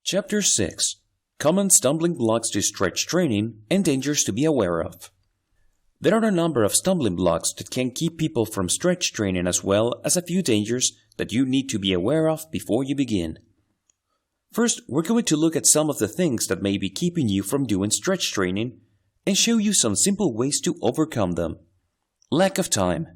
Chapter 6. Common stumbling blocks to stretch training and dangers to be aware of. There are a number of stumbling blocks that can keep people from stretch training, as well as a few dangers that you need to be aware of before you begin. First, we're going to look at some of the things that may be keeping you from doing stretch training and show you some simple ways to overcome them. Lack of time.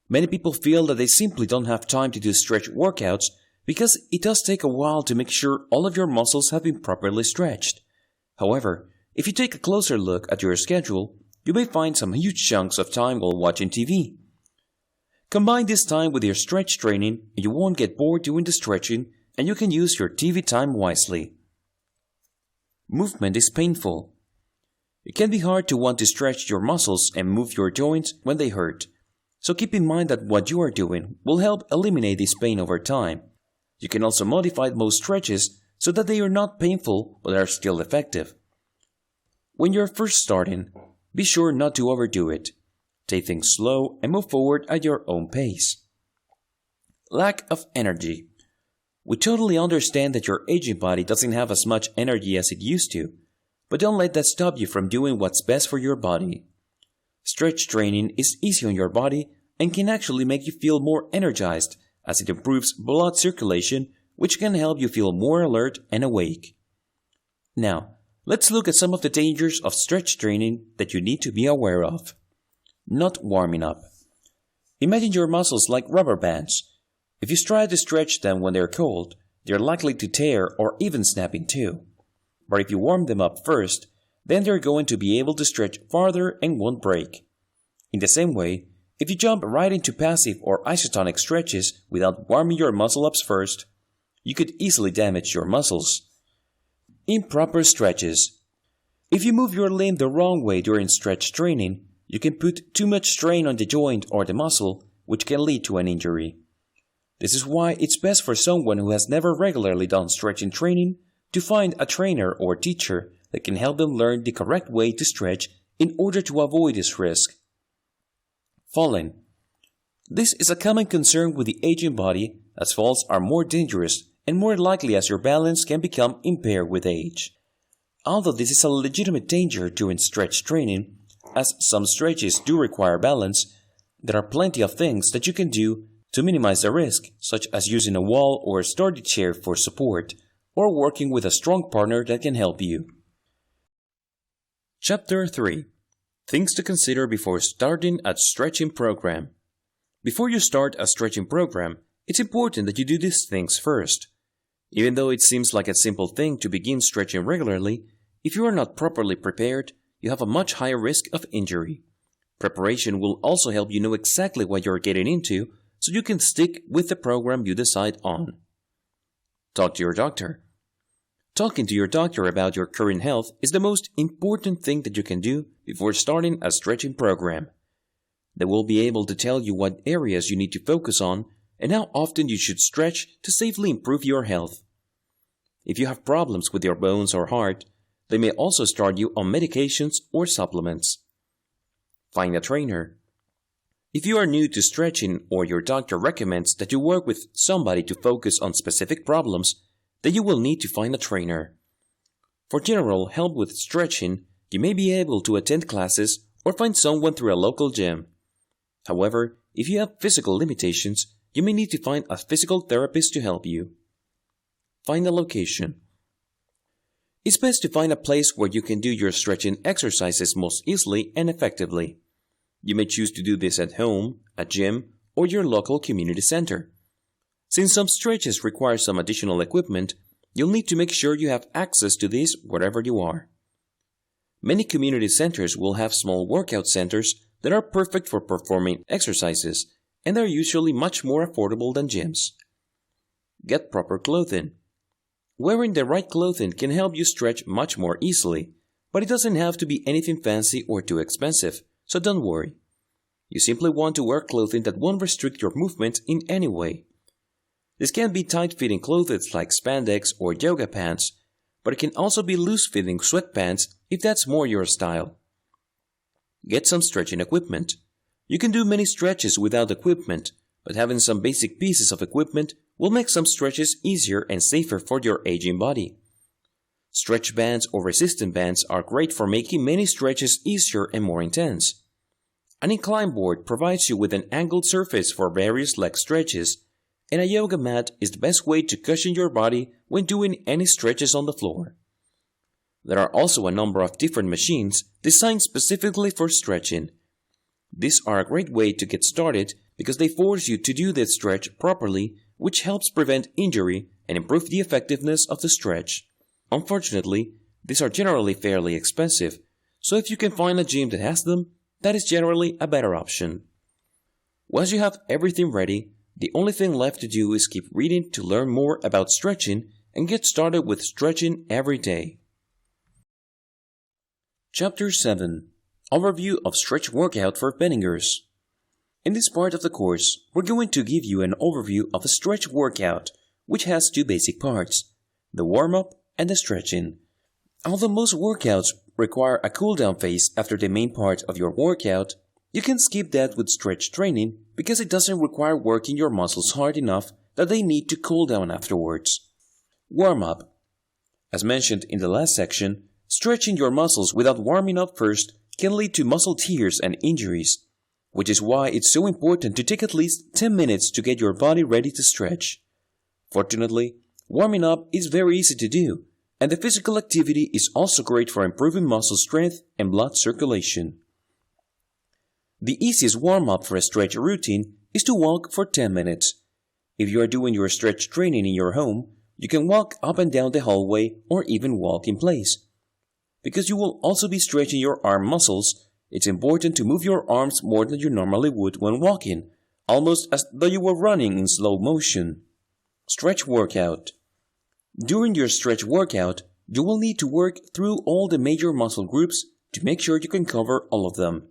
Many people feel that they simply don't have time to do stretch workouts because it does take a while to make sure all of your muscles have been properly stretched. However, if you take a closer look at your schedule, you may find some huge chunks of time while watching TV. Combine this time with your stretch training and you won't get bored doing the stretching, and you can use your TV time wisely. Movement is painful. It can be hard to want to stretch your muscles and move your joints when they hurt. So keep in mind that what you are doing will help eliminate this pain over time. You can also modify most stretches so that they are not painful but are still effective. When you're first starting, be sure not to overdo it. Take things slow and move forward at your own pace. Lack of energy. We totally understand that your aging body doesn't have as much energy as it used to, but don't let that stop you from doing what's best for your body. Stretch training is easy on your body and can actually make you feel more energized, as it improves blood circulation, which can help you feel more alert and awake. Now, let's look at some of the dangers of stretch training that you need to be aware of. Not warming up. Imagine your muscles like rubber bands. If you try to stretch them when they're cold, they're likely to tear or even snap in two. But if you warm them up first, then they're going to be able to stretch farther and won't break. In the same way, if you jump right into passive or isotonic stretches without warming your muscle-ups first, you could easily damage your muscles. Improper stretches. If you move your limb the wrong way during stretch training, you can put too much strain on the joint or the muscle, which can lead to an injury. This is why it's best for someone who has never regularly done stretching training to find a trainer or teacher that can help them learn the correct way to stretch in order to avoid this risk. Falling. This is a common concern with the aging body, as falls are more dangerous and more likely as your balance can become impaired with age. Although this is a legitimate danger during stretch training, as some stretches do require balance, there are plenty of things that you can do to minimize the risk, such as using a wall or a sturdy chair for support, or working with a strong partner that can help you. Chapter 3. Things to consider before starting a stretching program. Before you start a stretching program, it's important that you do these things first. Even though it seems like a simple thing to begin stretching regularly, if you are not properly prepared, you have a much higher risk of injury. Preparation will also help you know exactly what you're getting into, so you can stick with the program you decide on. Talk to your doctor. Talking to your doctor about your current health is the most important thing that you can do before starting a stretching program. They will be able to tell you what areas you need to focus on and how often you should stretch to safely improve your health. If you have problems with your bones or heart, they may also start you on medications or supplements. Find a trainer. If you are new to stretching or your doctor recommends that you work with somebody to focus on specific problems, then you will need to find a trainer. For general help with stretching, you may be able to attend classes or find someone through a local gym. However, if you have physical limitations, you may need to find a physical therapist to help you. Find a location. It's best to find a place where you can do your stretching exercises most easily and effectively. You may choose to do this at home, a gym, or your local community center. Since some stretches require some additional equipment, you'll need to make sure you have access to this wherever you are. Many community centers will have small workout centers that are perfect for performing exercises, and they're usually much more affordable than gyms. Get proper clothing. Wearing the right clothing can help you stretch much more easily, but it doesn't have to be anything fancy or too expensive, so don't worry. You simply want to wear clothing that won't restrict your movement in any way. This can be tight-fitting clothes like spandex or yoga pants, but it can also be loose-fitting sweatpants if that's more your style. Get some stretching equipment. You can do many stretches without equipment, but having some basic pieces of equipment will make some stretches easier and safer for your aging body. Stretch bands or resistant bands are great for making many stretches easier and more intense. An incline board provides you with an angled surface for various leg stretches, and a yoga mat is the best way to cushion your body when doing any stretches on the floor. There are also a number of different machines designed specifically for stretching. These are a great way to get started because they force you to do the stretch properly, which helps prevent injury and improve the effectiveness of the stretch. Unfortunately, these are generally fairly expensive, so if you can find a gym that has them, that is generally a better option. Once you have everything ready, the only thing left to do is keep reading to learn more about stretching and get started with stretching every day. Chapter 7. Overview of Stretch Workout for Beginners. In this part of the course, we're going to give you an overview of a stretch workout, which has two basic parts, the warm-up and the stretching. Although most workouts require a cool-down phase after the main part of your workout, you can skip that with stretch training because it doesn't require working your muscles hard enough that they need to cool down afterwards. Warm-up. As mentioned in the last section, stretching your muscles without warming up first can lead to muscle tears and injuries, which is why it's so important to take at least 10 minutes to get your body ready to stretch. Fortunately, warming up is very easy to do, and the physical activity is also great for improving muscle strength and blood circulation. The easiest warm-up for a stretch routine is to walk for 10 minutes. If you are doing your stretch training in your home, you can walk up and down the hallway or even walk in place. Because you will also be stretching your arm muscles, it's important to move your arms more than you normally would when walking, almost as though you were running in slow motion. Stretch workout. During your stretch workout, you will need to work through all the major muscle groups to make sure you can cover all of them.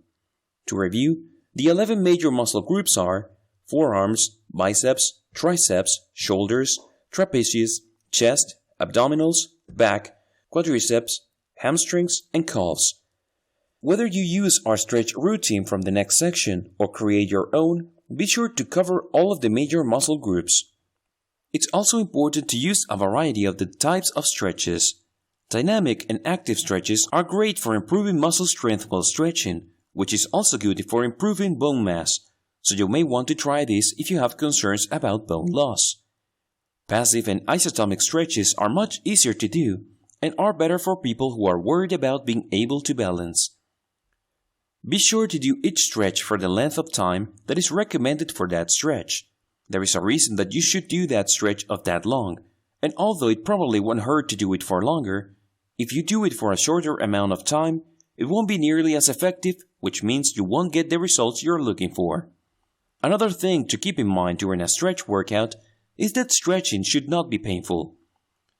To review, the 11 major muscle groups are forearms, biceps, triceps, shoulders, trapezius, chest, abdominals, back, quadriceps, hamstrings, and calves. Whether you use our stretch routine from the next section or create your own, be sure to cover all of the major muscle groups. It's also important to use a variety of the types of stretches. Dynamic and active stretches are great for improving muscle strength while stretching, which is also good for improving bone mass, so you may want to try this if you have concerns about bone loss. Passive and isotomic stretches are much easier to do and are better for people who are worried about being able to balance. Be sure to do each stretch for the length of time that is recommended for that stretch. There is a reason that you should do that stretch of that long, and although it probably won't hurt to do it for longer, if you do it for a shorter amount of time, it won't be nearly as effective, which means you won't get the results you're looking for. Another thing to keep in mind during a stretch workout is that stretching should not be painful.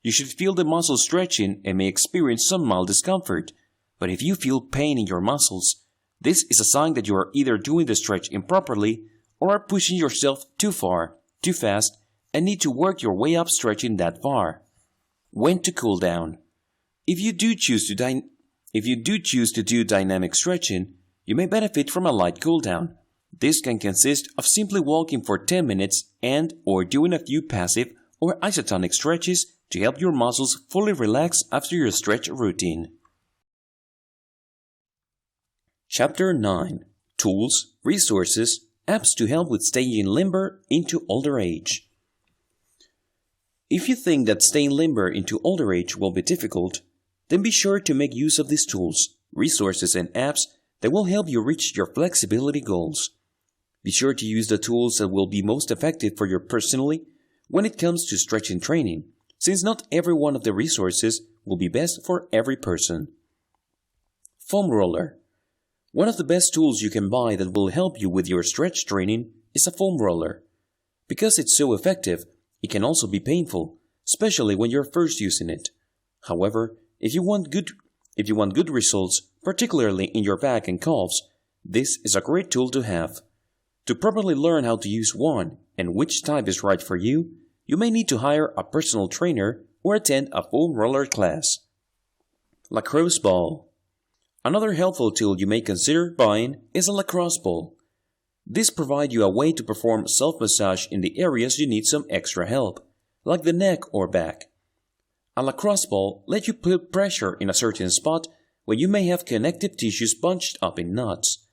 You should feel the muscles stretching and may experience some mild discomfort, but if you feel pain in your muscles, this is a sign that you are either doing the stretch improperly or are pushing yourself too far, too fast, and need to work your way up stretching that far. When to cool down. If you do choose to do dynamic stretching, you may benefit from a light cool down. This can consist of simply walking for 10 minutes and/or doing a few passive or isotonic stretches to help your muscles fully relax after your stretch routine. Chapter 9. Tools, Resources, Apps to help with staying limber into older age. If you think that staying limber into older age will be difficult, then be sure to make use of these tools, resources, and apps that will help you reach your flexibility goals. Be sure to use the tools that will be most effective for you personally when it comes to stretching training, since not every one of the resources will be best for every person. Foam roller. One of the best tools you can buy that will help you with your stretch training is a foam roller. Because it's so effective, it can also be painful, especially when you're first using it. However, if you want good results, particularly in your back and calves, this is a great tool to have. To properly learn how to use one and which type is right for you, you may need to hire a personal trainer or attend a foam roller class. Lacrosse ball. Another helpful tool you may consider buying is a lacrosse ball. This provides you a way to perform self-massage in the areas you need some extra help, like the neck or back. A lacrosse ball lets you put pressure in a certain spot where you may have connective tissues bunched up in knots.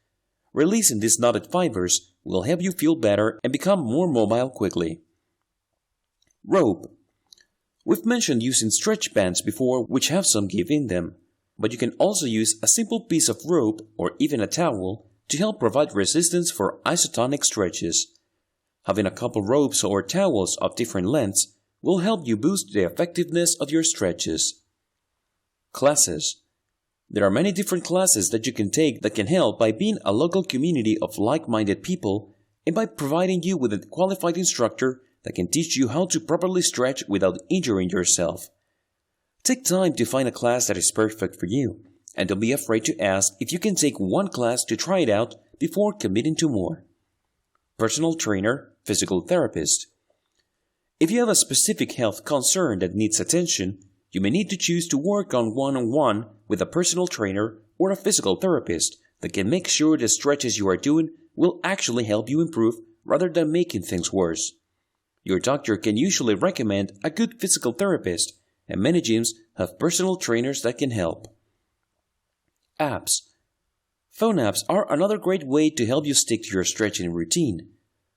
Releasing these knotted fibers will help you feel better and become more mobile quickly. Rope. We've mentioned using stretch bands before, which have some give in them, but you can also use a simple piece of rope or even a towel to help provide resistance for isotonic stretches. Having a couple ropes or towels of different lengths will help you boost the effectiveness of your stretches. Classes. There are many different classes that you can take that can help by being a local community of like-minded people and by providing you with a qualified instructor that can teach you how to properly stretch without injuring yourself. Take time to find a class that is perfect for you, and don't be afraid to ask if you can take one class to try it out before committing to more. Personal trainer, physical therapist. If you have a specific health concern that needs attention, you may need to choose to work on one-on-one with a personal trainer or a physical therapist that can make sure the stretches you are doing will actually help you improve rather than making things worse. Your doctor can usually recommend a good physical therapist, and many gyms have personal trainers that can help. Apps. Phone apps are another great way to help you stick to your stretching routine.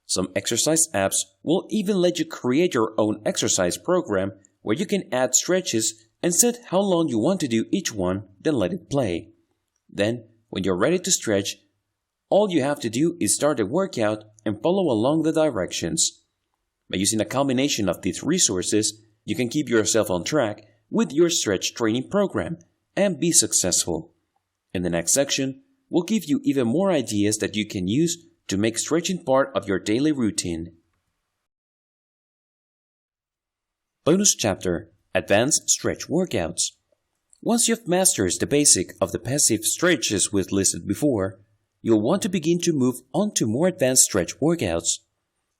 Some exercise apps will even let you create your own exercise program where you can add stretches and set how long you want to do each one, then let it play. Then, when you're ready to stretch, all you have to do is start the workout and follow along the directions. By using a combination of these resources, you can keep yourself on track with your stretch training program and be successful. In the next section, we'll give you even more ideas that you can use to make stretching part of your daily routine. Bonus chapter: Advanced Stretch Workouts. Once you've mastered the basic of the passive stretches we've listed before, you'll want to begin to move on to more advanced stretch workouts.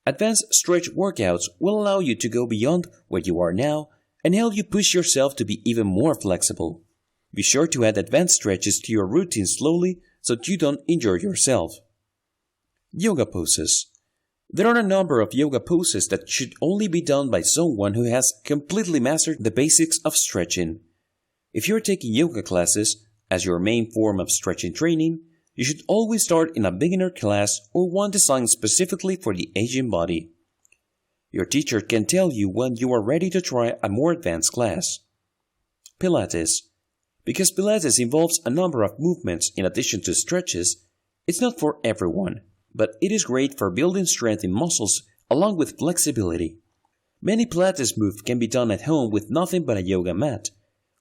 Advanced stretch workouts will allow you to go beyond where you are now and help you push yourself to be even more flexible. Be sure to add advanced stretches to your routine slowly so that you don't injure yourself. Yoga poses. There are a number of yoga poses that should only be done by someone who has completely mastered the basics of stretching. If you're taking yoga classes as your main form of stretching training, you should always start in a beginner class or one designed specifically for the aging body. Your teacher can tell you when you are ready to try a more advanced class. Pilates. Because Pilates involves a number of movements in addition to stretches, it's not for everyone, but it is great for building strength in muscles along with flexibility. Many Pilates moves can be done at home with nothing but a yoga mat,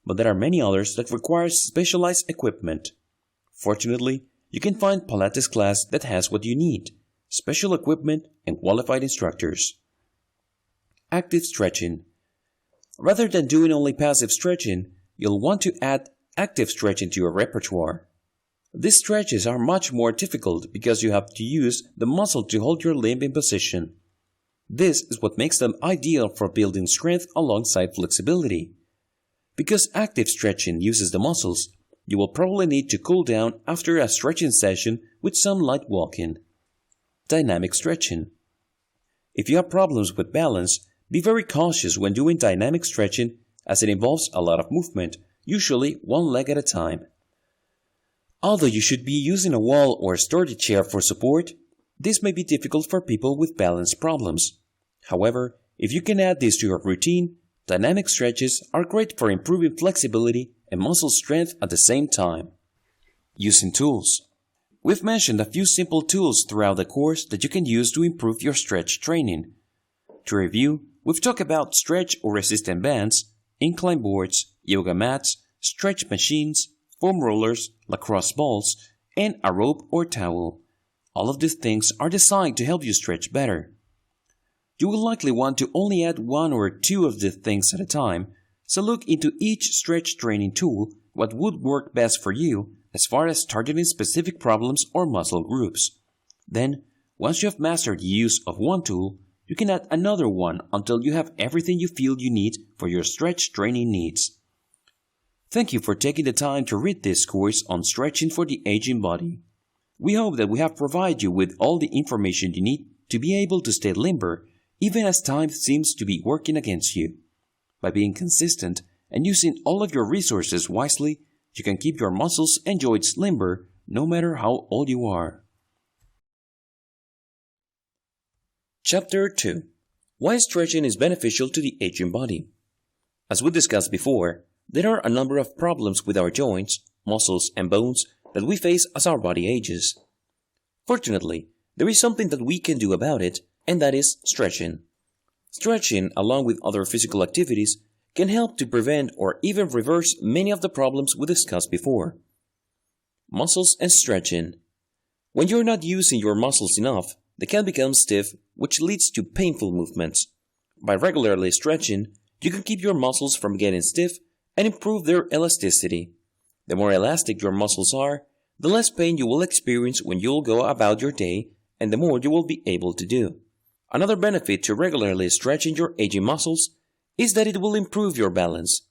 but there are many others that require specialized equipment. Fortunately, you can find Pilates class that has what you need: special equipment and qualified instructors. Active stretching. Rather than doing only passive stretching, you'll want to add active stretching to your repertoire. These stretches are much more difficult because you have to use the muscle to hold your limb in position. This is what makes them ideal for building strength alongside flexibility. Because active stretching uses the muscles, you will probably need to cool down after a stretching session with some light walking. Dynamic stretching. If you have problems with balance, be very cautious when doing dynamic stretching as it involves a lot of movement, usually one leg at a time. Although you should be using a wall or a sturdy chair for support, this may be difficult for people with balance problems. However, if you can add this to your routine, dynamic stretches are great for improving flexibility and muscle strength at the same time. Using tools. We've mentioned a few simple tools throughout the course that you can use to improve your stretch training. To review, we've talked about stretch or resistant bands, incline boards, yoga mats, stretch machines, foam rollers, lacrosse balls, and a rope or towel. All of these things are designed to help you stretch better. You will likely want to only add one or two of the things at a time, so look into each stretch training tool what would work best for you as far as targeting specific problems or muscle groups. Then, once you have mastered the use of one tool, you can add another one until you have everything you feel you need for your stretch training needs. Thank you for taking the time to read this course on stretching for the aging body. We hope that we have provided you with all the information you need to be able to stay limber even as time seems to be working against you. By being consistent and using all of your resources wisely, you can keep your muscles and joints limber no matter how old you are. Chapter 2. Why stretching is beneficial to the aging body. As we discussed before, there are a number of problems with our joints, muscles, and bones that we face as our body ages. Fortunately, there is something that we can do about it, and that is stretching. Stretching, along with other physical activities, can help to prevent or even reverse many of the problems we discussed before. Muscles and stretching. When you're not using your muscles enough, they can become stiff, which leads to painful movements. By regularly stretching, you can keep your muscles from getting stiff and improve their elasticity. The more elastic your muscles are, the less pain you will experience when you'll go about your day, and the more you will be able to do. Another benefit to regularly stretching your aging muscles is that it will improve your balance.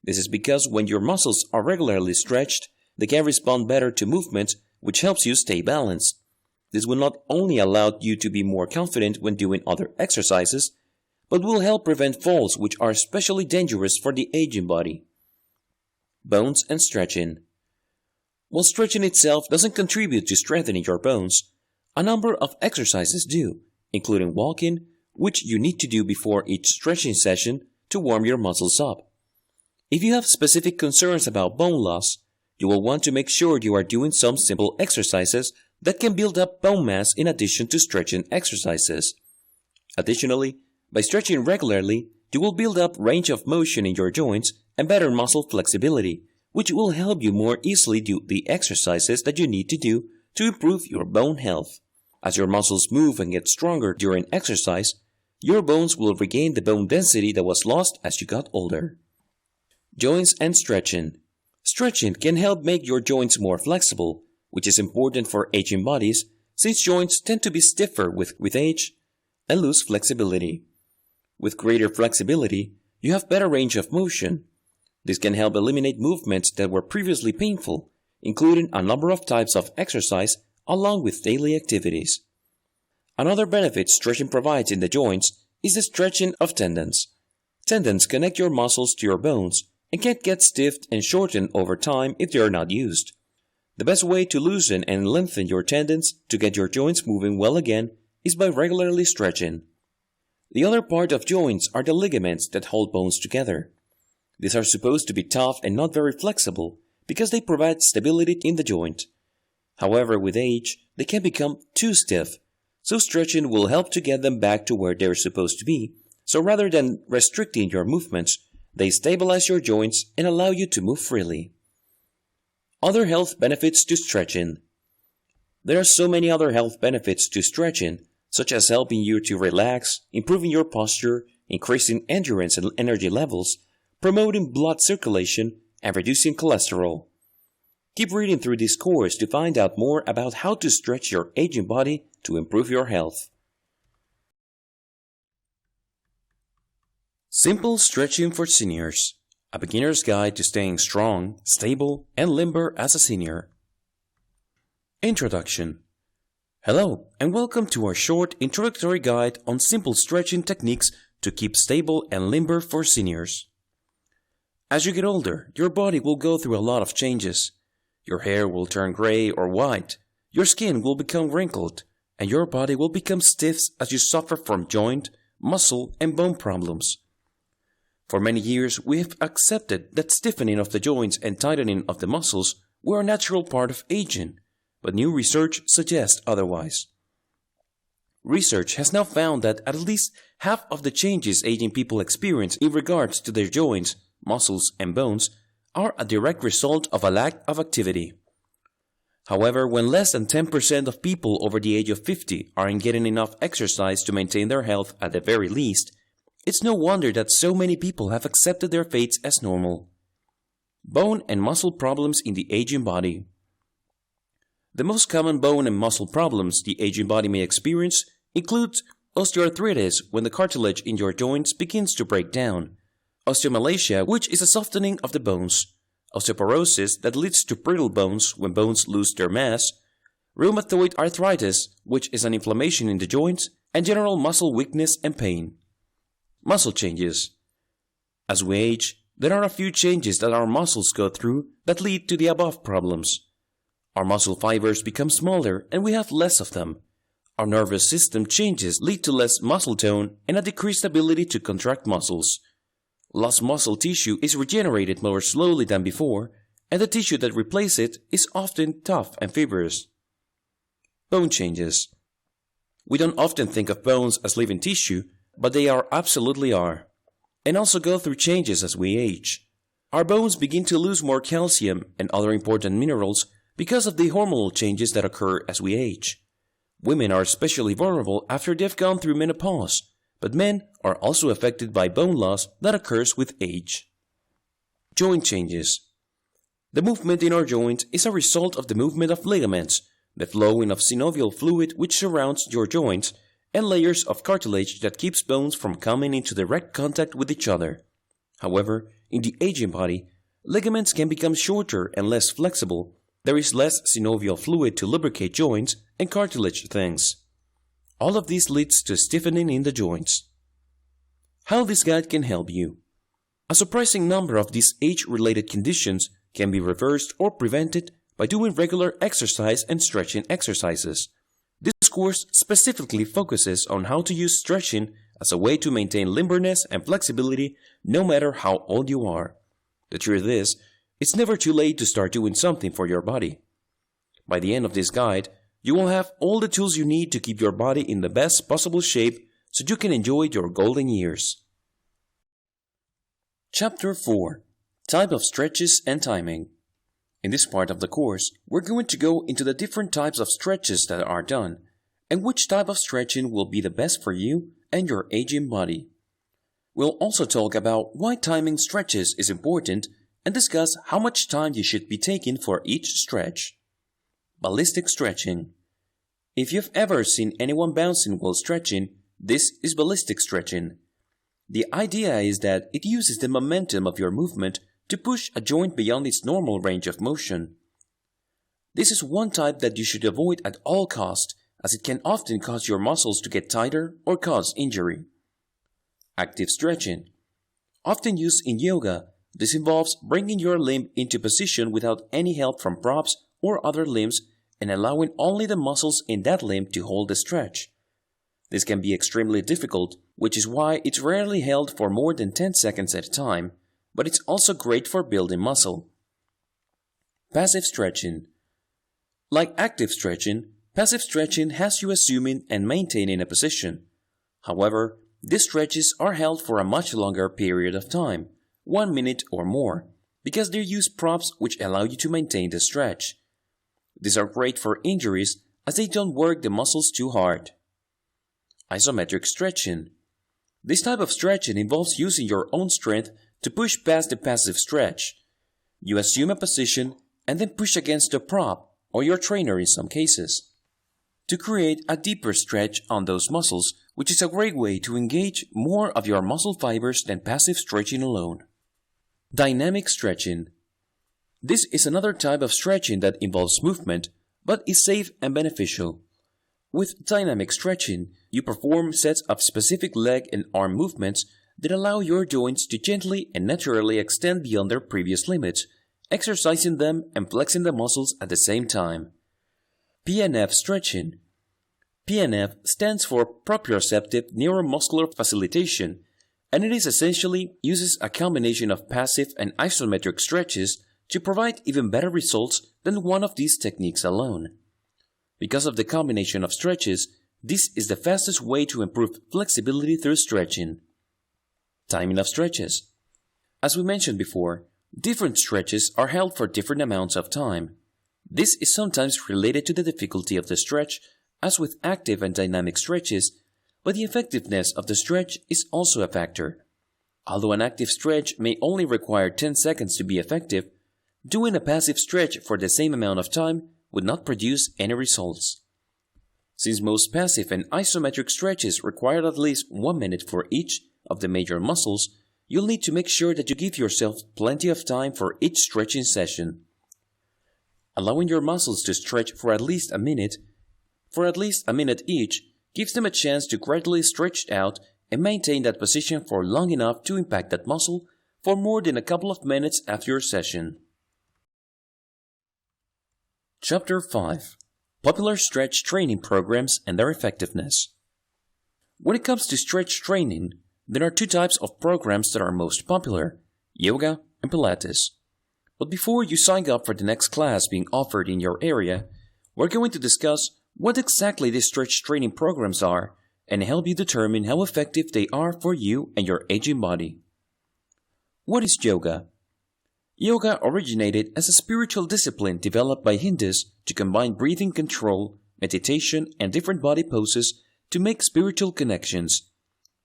This is because when your muscles are regularly stretched, they can respond better to movements, which helps you stay balanced. This will not only allow you to be more confident when doing other exercises, but will help prevent falls, which are especially dangerous for the aging body. Bones and stretching. While stretching itself doesn't contribute to strengthening your bones, a number of exercises do, including walking, which you need to do before each stretching session to warm your muscles up. If you have specific concerns about bone loss, you will want to make sure you are doing some simple exercises that can build up bone mass in addition to stretching exercises. Additionally, by stretching regularly, you will build up range of motion in your joints and better muscle flexibility, which will help you more easily do the exercises that you need to do to improve your bone health. As your muscles move and get stronger during exercise, your bones will regain the bone density that was lost as you got older. Joints and stretching. Stretching can help make your joints more flexible, which is important for aging bodies since joints tend to be stiffer with age and lose flexibility. With greater flexibility, you have better range of motion. This can help eliminate movements that were previously painful, including a number of types of exercise along with daily activities. Another benefit stretching provides in the joints is the stretching of tendons. Tendons connect your muscles to your bones and can get stiff and shortened over time if they are not used. The best way to loosen and lengthen your tendons to get your joints moving well again is by regularly stretching. The other part of joints are the ligaments that hold bones together. These are supposed to be tough and not very flexible because they provide stability in the joint. However, with age, they can become too stiff, so stretching will help to get them back to where they're supposed to be. So rather than restricting your movements, they stabilize your joints and allow you to move freely. Other health benefits to stretching. There are so many other health benefits to stretching, such as helping you to relax, improving your posture, increasing endurance and energy levels, promoting blood circulation, and reducing cholesterol. Keep reading through this course to find out more about how to stretch your aging body to improve your health. Simple Stretching for Seniors. A beginner's guide to staying strong, stable, and limber as a senior. Introduction. Hello, and welcome to our short introductory guide on simple stretching techniques to keep stable and limber for seniors. As you get older, your body will go through a lot of changes. Your hair will turn gray or white, your skin will become wrinkled, and your body will become stiff as you suffer from joint, muscle, and bone problems. For many years, we have accepted that stiffening of the joints and tightening of the muscles were a natural part of aging, but new research suggests otherwise. Research has now found that at least half of the changes aging people experience in regards to their joints, muscles, and bones are a direct result of a lack of activity. However, when less than 10% of people over the age of 50 aren't getting enough exercise to maintain their health at the very least, it's no wonder that so many people have accepted their fates as normal. Bone and muscle problems in the aging body. The most common bone and muscle problems the aging body may experience include osteoarthritis, when the cartilage in your joints begins to break down, osteomalacia, which is a softening of the bones, osteoporosis that leads to brittle bones when bones lose their mass, rheumatoid arthritis, which is an inflammation in the joints, and general muscle weakness and pain. Muscle changes. As we age, There are a few changes that our muscles go through that lead to the above problems. Our muscle fibers become smaller and we have less of them. Our nervous system changes lead to less muscle tone and a decreased ability to contract muscles. Lost muscle tissue is regenerated more slowly than before, and the tissue that replaces it is often tough and fibrous. Bone changes. We don't often think of bones as living tissue, but they absolutely are, and also go through changes as we age. Our bones begin to lose more calcium and other important minerals because of the hormonal changes that occur as we age. Women are especially vulnerable after they've gone through menopause, but men are also affected by bone loss that occurs with age. Joint changes. The movement in our joints is a result of the movement of ligaments, the flowing of synovial fluid which surrounds your joints, and layers of cartilage that keeps bones from coming into direct contact with each other. However, in the aging body, ligaments can become shorter and less flexible. There is less synovial fluid to lubricate joints and cartilage things. All of this leads to stiffening in the joints. How this guide can help you. A surprising number of these age-related conditions can be reversed or prevented by doing regular exercise and stretching exercises. This course specifically focuses on how to use stretching as a way to maintain limberness and flexibility no matter how old you are. The truth is, it's never too late to start doing something for your body. By the end of this guide, you will have all the tools you need to keep your body in the best possible shape so you can enjoy your golden years. Chapter 4. Type of stretches and timing. In this part of the course, we're going to go into the different types of stretches that are done, and which type of stretching will be the best for you and your aging body. We'll also talk about why timing stretches is important and discuss how much time you should be taking for each stretch. Ballistic stretching. If you've ever seen anyone bouncing while stretching, this is ballistic stretching. The idea is that it uses the momentum of your movement to push a joint beyond its normal range of motion. This is one type that you should avoid at all costs, as it can often cause your muscles to get tighter or cause injury. Active stretching. Often used in yoga, this involves bringing your limb into position without any help from props or other limbs and allowing only the muscles in that limb to hold the stretch. This can be extremely difficult, which is why it's rarely held for more than 10 seconds at a time, but it's also great for building muscle. Passive stretching. Like active stretching, passive stretching has you assuming and maintaining a position. However, these stretches are held for a much longer period of time, 1 minute or more, because they use props which allow you to maintain the stretch. These are great for injuries as they don't work the muscles too hard. Isometric stretching. This type of stretching involves using your own strength to push past the passive stretch. You assume a position and then push against the prop or your trainer in some cases to create a deeper stretch on those muscles, which is a great way to engage more of your muscle fibers than passive stretching alone. Dynamic stretching. This is another type of stretching that involves movement, but is safe and beneficial. With dynamic stretching, you perform sets of specific leg and arm movements that allow your joints to gently and naturally extend beyond their previous limits, exercising them and flexing the muscles at the same time. PNF stretching. PNF stands for proprioceptive neuromuscular facilitation, and it is essentially uses a combination of passive and isometric stretches to provide even better results than one of these techniques alone. Because of the combination of stretches, this is the fastest way to improve flexibility through stretching. Timing of stretches. As we mentioned before, different stretches are held for different amounts of time. This is sometimes related to the difficulty of the stretch, as with active and dynamic stretches, but the effectiveness of the stretch is also a factor. Although an active stretch may only require 10 seconds to be effective, doing a passive stretch for the same amount of time would not produce any results. Since most passive and isometric stretches require at least 1 minute for each of the major muscles, you'll need to make sure that you give yourself plenty of time for each stretching session. Allowing your muscles to stretch for at least a minute each, gives them a chance to gradually stretch out and maintain that position for long enough to impact that muscle for more than a couple of minutes after your session. Chapter 5. Popular Stretch Training Programs and Their Effectiveness. When it comes to stretch training, there are two types of programs that are most popular: yoga and Pilates. But before you sign up for the next class being offered in your area, we're going to discuss what exactly these stretch training programs are and help you determine how effective they are for you and your aging body. What is yoga? Yoga originated as a spiritual discipline developed by Hindus to combine breathing control, meditation, and different body poses to make spiritual connections.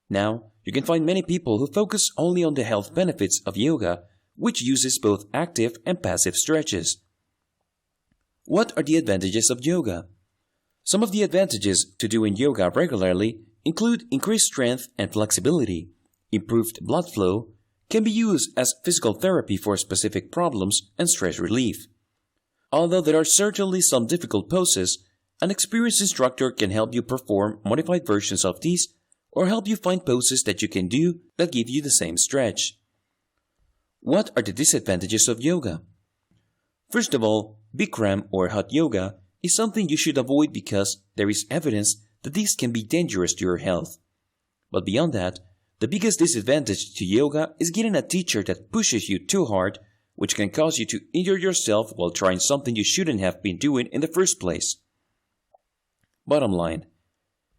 Now, you can find many people who focus only on the health benefits of yoga, which uses both active and passive stretches. What are the advantages of yoga? Some of the advantages to doing yoga regularly include increased strength and flexibility, improved blood flow, can be used as physical therapy for specific problems, and stress relief. Although there are certainly some difficult poses, an experienced instructor can help you perform modified versions of these or help you find poses that you can do that give you the same stretch. What are the disadvantages of yoga? First of all, Bikram or hot yoga is something you should avoid because there is evidence that these can be dangerous to your health. But beyond that, the biggest disadvantage to yoga is getting a teacher that pushes you too hard, which can cause you to injure yourself while trying something you shouldn't have been doing in the first place. Bottom line,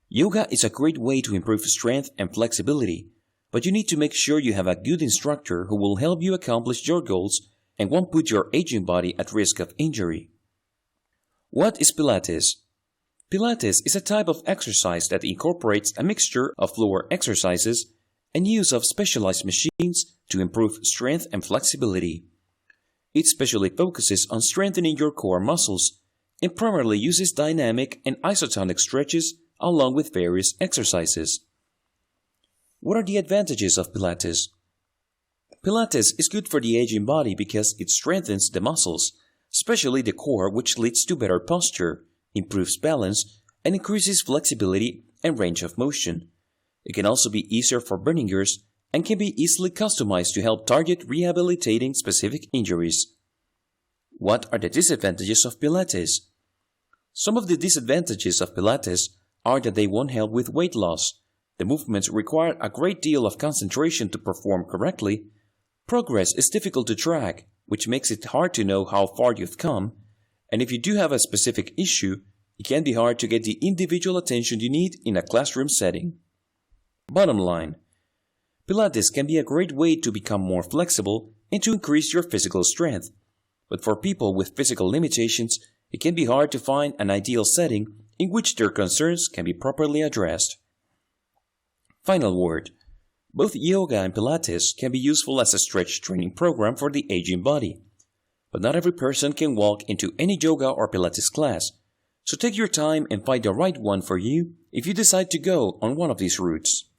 yoga is a great way to improve strength and flexibility, but you need to make sure you have a good instructor who will help you accomplish your goals and won't put your aging body at risk of injury. What is Pilates? Pilates is a type of exercise that incorporates a mixture of floor exercises and use of specialized machines to improve strength and flexibility. It specially focuses on strengthening your core muscles and primarily uses dynamic and isotonic stretches along with various exercises. What are the advantages of Pilates? Pilates is good for the aging body because it strengthens the muscles, especially the core, which leads to better posture, improves balance, and increases flexibility and range of motion. It can also be easier for beginners and can be easily customized to help target rehabilitating specific injuries. What are the disadvantages of Pilates? Some of the disadvantages of Pilates are that they won't help with weight loss. The movements require a great deal of concentration to perform correctly. Progress is difficult to track, which makes it hard to know how far you've come. And if you do have a specific issue, it can be hard to get the individual attention you need in a classroom setting. Bottom line, Pilates can be a great way to become more flexible and to increase your physical strength. But for people with physical limitations, it can be hard to find an ideal setting in which their concerns can be properly addressed. Final word. Both yoga and Pilates can be useful as a stretch training program for the aging body. But not every person can walk into any yoga or Pilates class, so take your time and find the right one for you if you decide to go on one of these routes.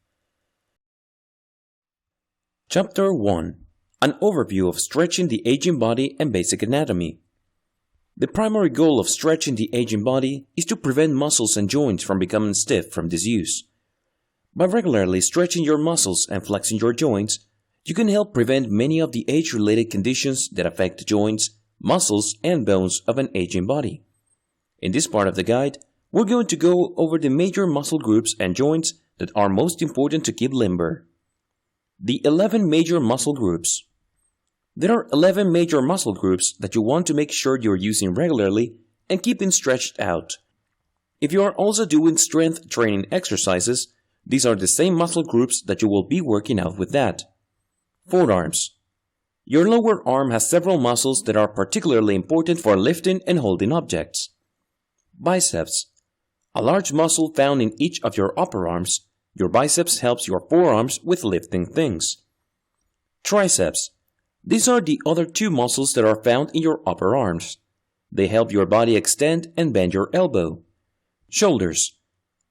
Chapter 1. An overview of stretching the aging body and basic anatomy. The primary goal of stretching the aging body is to prevent muscles and joints from becoming stiff from disuse. By regularly stretching your muscles and flexing your joints, you can help prevent many of the age-related conditions that affect joints, muscles, and bones of an aging body. In this part of the guide, we're going to go over the major muscle groups and joints that are most important to keep limber. The 11 major muscle groups. There are 11 major muscle groups that you want to make sure you're using regularly and keeping stretched out. If you are also doing strength training exercises, these are the same muscle groups that you will be working out with that. Forearms. Your lower arm has several muscles that are particularly important for lifting and holding objects. Biceps. A large muscle found in each of your upper arms. Your biceps helps your forearms with lifting things. Triceps. These are the other two muscles that are found in your upper arms. They help your body extend and bend your elbow. Shoulders.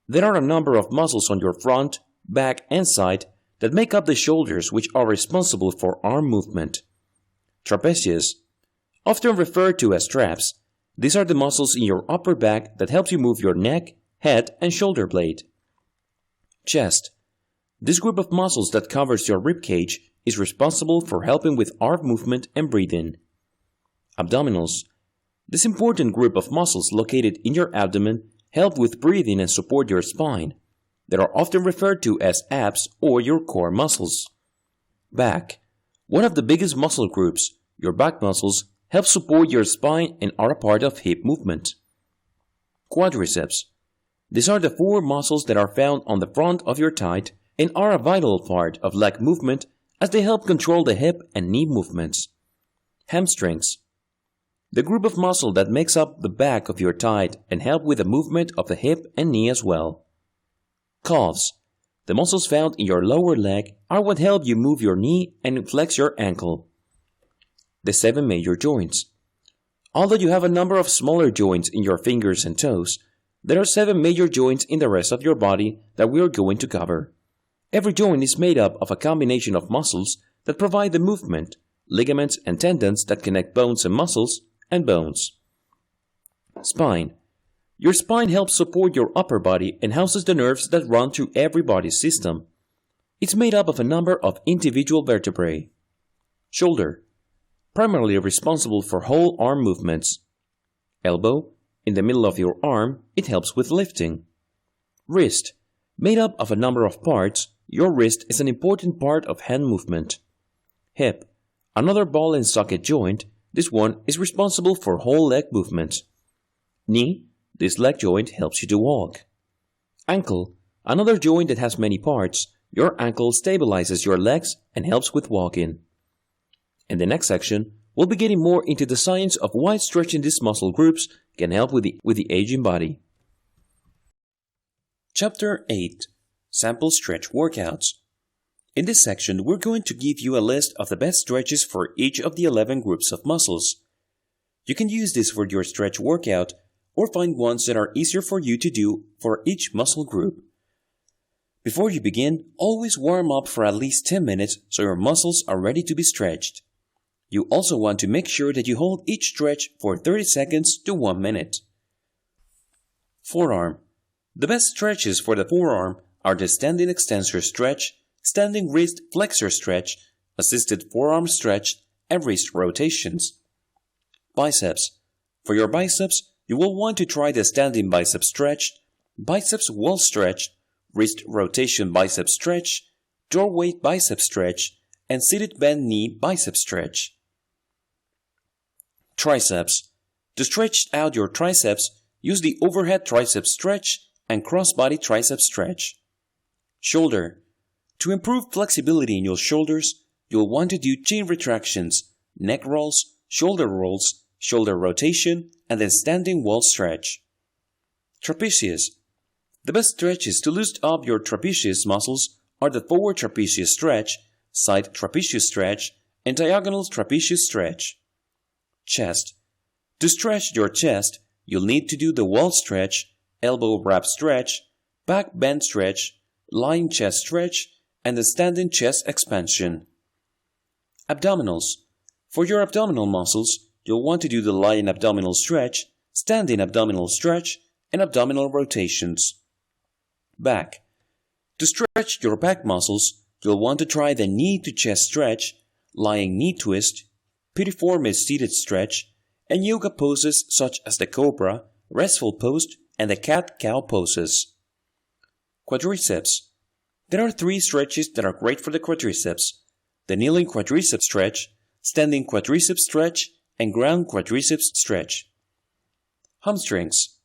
There are a number of muscles on your front, back, and side that make up the shoulders, which are responsible for arm movement. Trapezius. Often referred to as traps, these are the muscles in your upper back that help you move your neck, head, and shoulder blade. Chest. This group of muscles that covers your rib cage is responsible for helping with arm movement and breathing. Abdominals. This important group of muscles located in your abdomen help with breathing and support your spine. They are often referred to as abs or your core muscles. Back. One of the biggest muscle groups, your back muscles, help support your spine and are a part of hip movement. Quadriceps. These are the four muscles that are found on the front of your thigh and are a vital part of leg movement as they help control the hip and knee movements. Hamstrings. The group of muscle that makes up the back of your thigh and help with the movement of the hip and knee as well. Calves. The muscles found in your lower leg are what help you move your knee and flex your ankle. The 7 major joints. Although you have a number of smaller joints in your fingers and toes, there are 7 major joints in the rest of your body that we are going to cover. Every joint is made up of a combination of muscles that provide the movement, ligaments and tendons that connect bones and muscles, and bones. Spine. Your spine helps support your upper body and houses the nerves that run through every body system. It's made up of a number of individual vertebrae. Shoulder. Primarily responsible for whole arm movements. Elbow. In the middle of your arm, it helps with lifting. Wrist. Made up of a number of parts, your wrist is an important part of hand movement. Hip. Another ball and socket joint, this one is responsible for whole leg movement. Knee. This leg joint helps you to walk. Ankle. Another joint that has many parts, your ankle stabilizes your legs and helps with walking. In the next section, we'll be getting more into the science of why stretching these muscle groups can help with the aging body. Chapter 8. Sample Stretch Workouts. In this section, we're going to give you a list of the best stretches for each of the 11 groups of muscles. You can use this for your stretch workout or find ones that are easier for you to do for each muscle group. Before you begin, always warm up for at least 10 minutes so your muscles are ready to be stretched. You also want to make sure that you hold each stretch for 30 seconds to 1 minute. Forearm. The best stretches for the forearm are the standing extensor stretch, standing wrist flexor stretch, assisted forearm stretch, and wrist rotations. Biceps. For your biceps, you will want to try the standing bicep stretch, biceps wall stretch, wrist rotation bicep stretch, doorway bicep stretch, and seated bend knee bicep stretch. Triceps. To stretch out your triceps, use the overhead tricep stretch and crossbody tricep stretch. Shoulder. To improve flexibility in your shoulders, you'll want to do chin retractions, neck rolls, shoulder rotation, and then standing wall stretch. Trapezius. The best stretches to loosen up your trapezius muscles are the forward trapezius stretch, side trapezius stretch, and diagonal trapezius stretch. Chest. To stretch your chest, you'll need to do the wall stretch, elbow wrap stretch, back bend stretch, lying chest stretch, and the standing chest expansion. Abdominals. For your abdominal muscles, you'll want to do the lying abdominal stretch, standing abdominal stretch, and abdominal rotations. Back. To stretch your back muscles, you'll want to try the knee to chest stretch, lying knee twist, piriformis seated stretch, and yoga poses such as the cobra, restful pose, and the cat-cow poses. Quadriceps. There are 3 stretches that are great for the quadriceps: the kneeling quadriceps stretch, standing quadriceps stretch, and ground quadriceps stretch. Hamstrings.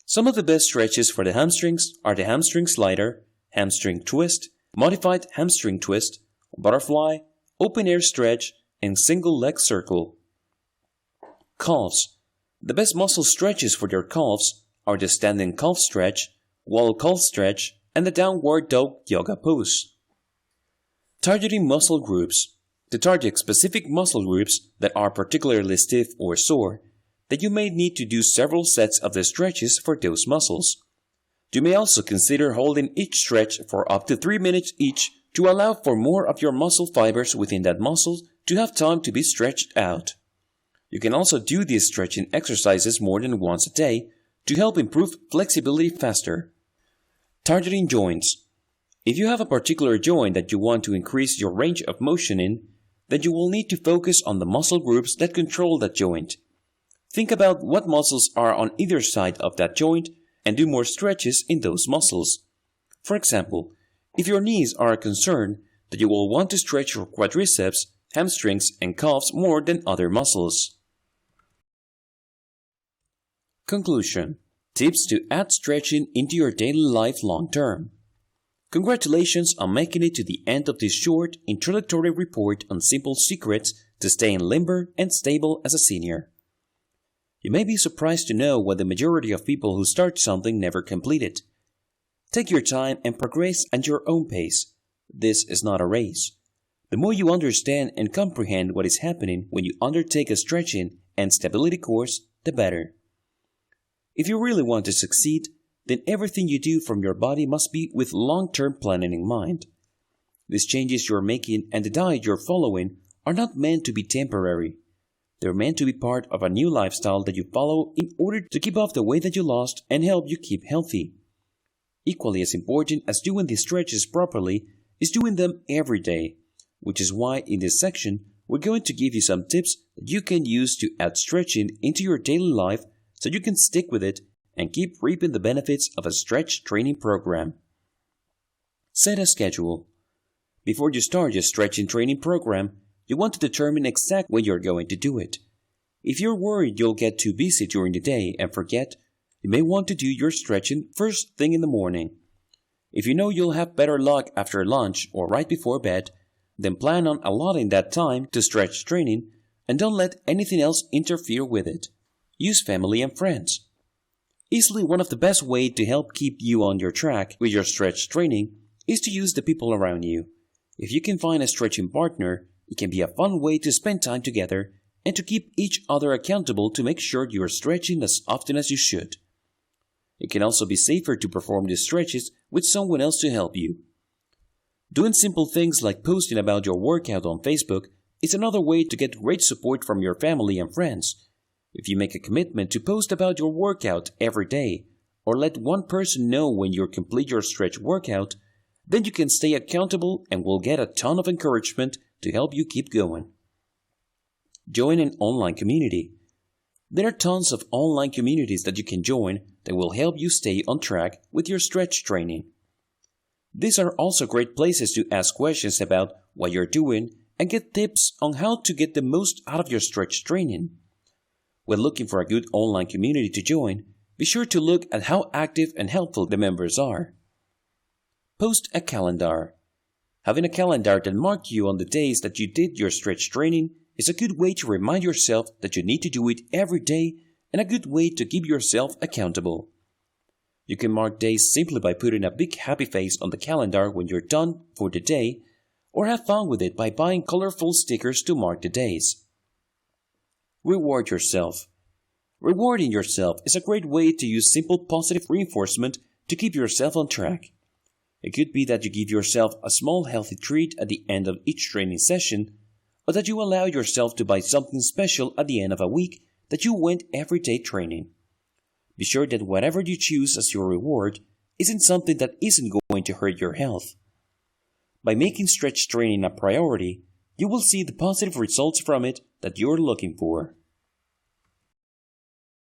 Some of the best stretches for the hamstrings are the hamstring slider, hamstring twist, modified hamstring twist, butterfly, open air stretch, and single leg circle. Calves. The best muscle stretches for your calves are the standing calf stretch, wall calf stretch, and the downward dog yoga pose. Targeting muscle groups. To target specific muscle groups that are particularly stiff or sore, that you may need to do several sets of the stretches for those muscles. You may also consider holding each stretch for up to 3 minutes each to allow for more of your muscle fibers within that muscle to have time to be stretched out. You can also do these stretching exercises more than once a day to help improve flexibility faster. Targeting joints. If you have a particular joint that you want to increase your range of motion in, then you will need to focus on the muscle groups that control that joint. Think about what muscles are on either side of that joint and do more stretches in those muscles. For example, if your knees are a concern, then you will want to stretch your quadriceps, hamstrings, and calves more than other muscles. Conclusion: tips to add stretching into your daily life long term. Congratulations on making it to the end of this short introductory report on simple secrets to staying limber and stable as a senior. You may be surprised to know what the majority of people who start something never complete it. Take your time and progress at your own pace. This is not a race. The more you understand and comprehend what is happening when you undertake a stretching and stability course, the better. If you really want to succeed, then everything you do from your body must be with long-term planning in mind. These changes you're making and the diet you're following are not meant to be temporary. They're meant to be part of a new lifestyle that you follow in order to keep off the weight that you lost and help you keep healthy. Equally as important as doing these stretches properly is doing them every day, which is why in this section we're going to give you some tips that you can use to add stretching into your daily life so you can stick with it and keep reaping the benefits of a stretch training program. Set a schedule. Before you start your stretching training program, you want to determine exactly when you're going to do it. If you're worried you'll get too busy during the day and forget, you may want to do your stretching first thing in the morning. If you know you'll have better luck after lunch or right before bed, then plan on allotting that time to stretch training and don't let anything else interfere with it. Use family and friends. Easily one of the best ways to help keep you on your track with your stretch training is to use the people around you. If you can find a stretching partner, it can be a fun way to spend time together and to keep each other accountable to make sure you are stretching as often as you should. It can also be safer to perform these stretches with someone else to help you. Doing simple things like posting about your workout on Facebook is another way to get great support from your family and friends. If you make a commitment to post about your workout every day, or let one person know when you complete your stretch workout, then you can stay accountable and will get a ton of encouragement to help you keep going. Join an online community. There are tons of online communities that you can join that will help you stay on track with your stretch training. These are also great places to ask questions about what you're doing and get tips on how to get the most out of your stretch training. When looking for a good online community to join, be sure to look at how active and helpful the members are. Post a calendar. Having a calendar that marks you on the days that you did your stretch training is a good way to remind yourself that you need to do it every day and a good way to keep yourself accountable. You can mark days simply by putting a big happy face on the calendar when you're done for the day, or have fun with it by buying colorful stickers to mark the days. Reward yourself. Rewarding yourself is a great way to use simple positive reinforcement to keep yourself on track. It could be that you give yourself a small healthy treat at the end of each training session, or that you allow yourself to buy something special at the end of a week that you went everyday training. Be sure that whatever you choose as your reward isn't something that isn't going to hurt your health. By making stretch training a priority, you will see the positive results from it that you're looking for.